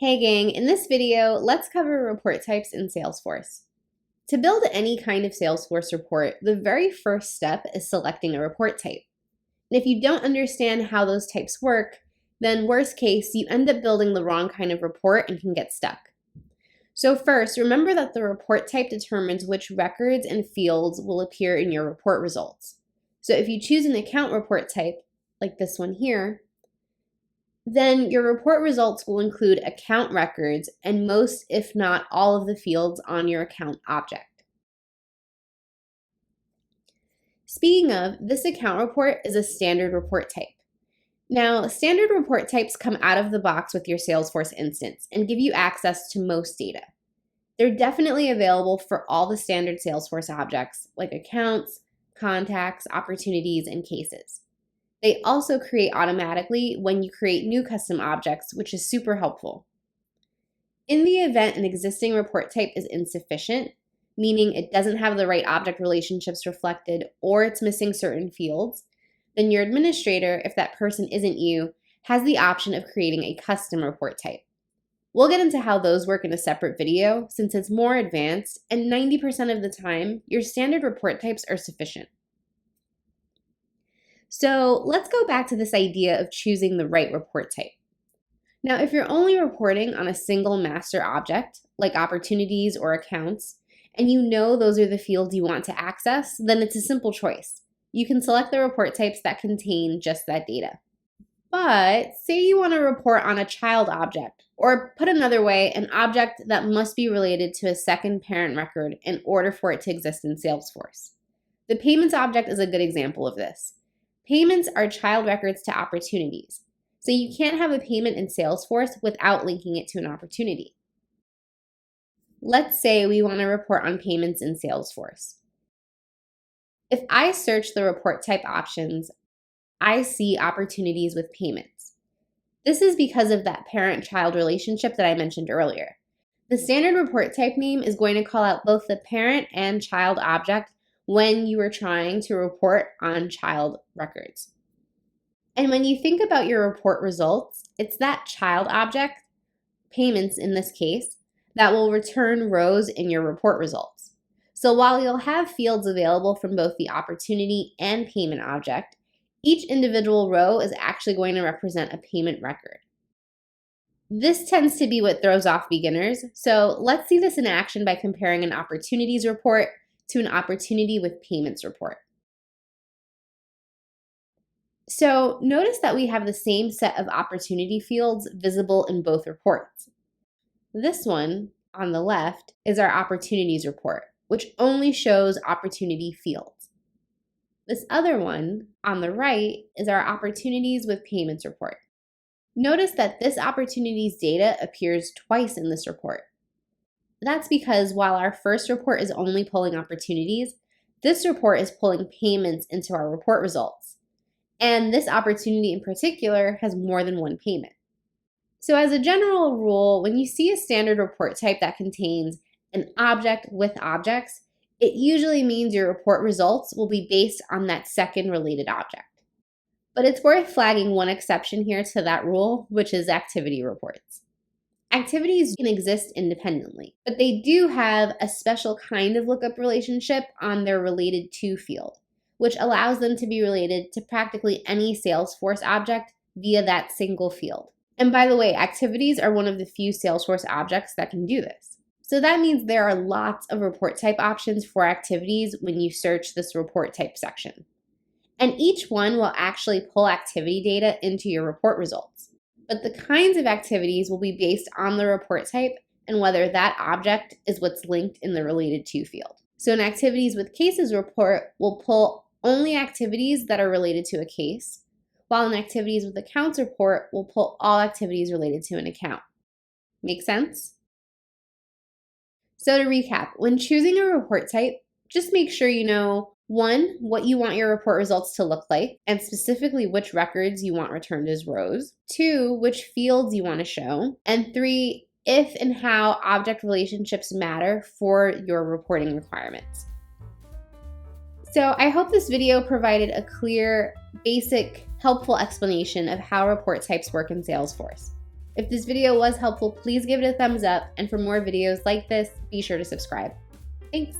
Hey gang, in this video, let's cover report types in Salesforce. To build any kind of Salesforce report, the very first step is selecting a report type. And if you don't understand how those types work, then worst case, you end up building the wrong kind of report and can get stuck. So first, remember that the report type determines which records and fields will appear in your report results. So if you choose an account report type, like this one here, then your report results will include account records and most, if not all, of the fields on your account object. Speaking of, this account report is a standard report type. Now, standard report types come out of the box with your Salesforce instance and give you access to most data. They're definitely available for all the standard Salesforce objects like accounts, contacts, opportunities, and cases. They also create automatically when you create new custom objects, which is super helpful. In the event an existing report type is insufficient, meaning it doesn't have the right object relationships reflected or it's missing certain fields, then your administrator, if that person isn't you, has the option of creating a custom report type. We'll get into how those work in a separate video since it's more advanced, and 90% of the time, your standard report types are sufficient. So let's go back to this idea of choosing the right report type. Now, if you're only reporting on a single master object, like opportunities or accounts, and you know those are the fields you want to access, then it's a simple choice. You can select the report types that contain just that data. But say you want to report on a child object, or put another way, an object that must be related to a second parent record in order for it to exist in Salesforce. The payments object is a good example of this. Payments are child records to opportunities, so you can't have a payment in Salesforce without linking it to an opportunity. Let's say we want to report on payments in Salesforce. If I search the report type options, I see opportunities with payments. This is because of that parent-child relationship that I mentioned earlier. The standard report type name is going to call out both the parent and child object when you are trying to report on child records. And when you think about your report results, it's that child object, payments in this case, that will return rows in your report results. So while you'll have fields available from both the opportunity and payment object, each individual row is actually going to represent a payment record. This tends to be what throws off beginners, so let's see this in action by comparing an opportunities report to an opportunity with payments report. So notice that we have the same set of opportunity fields visible in both reports. This one on the left is our opportunities report, which only shows opportunity fields. This other one on the right is our opportunities with payments report. Notice that this opportunities data appears twice in this report. That's because while our first report is only pulling opportunities, this report is pulling payments into our report results. And this opportunity in particular has more than one payment. So as a general rule, when you see a standard report type that contains an object with objects, it usually means your report results will be based on that second related object. But it's worth flagging one exception here to that rule, which is activity reports. Activities can exist independently, but they do have a special kind of lookup relationship on their related to field, which allows them to be related to practically any Salesforce object via that single field. And by the way, activities are one of the few Salesforce objects that can do this. So that means there are lots of report type options for activities when you search this report type section. And each one will actually pull activity data into your report results. But the kinds of activities will be based on the report type and whether that object is what's linked in the related to field. So an activities with cases report will pull only activities that are related to a case, while an activities with accounts report will pull all activities related to an account. Make sense? So to recap, when choosing a report type, just make sure you know 1, what you want your report results to look like, and specifically which records you want returned as rows. 2, which fields you want to show. And 3, if and how object relationships matter for your reporting requirements. So I hope this video provided a clear, basic, helpful explanation of how report types work in Salesforce. If this video was helpful, please give it a thumbs up, and for more videos like this, be sure to subscribe. Thanks.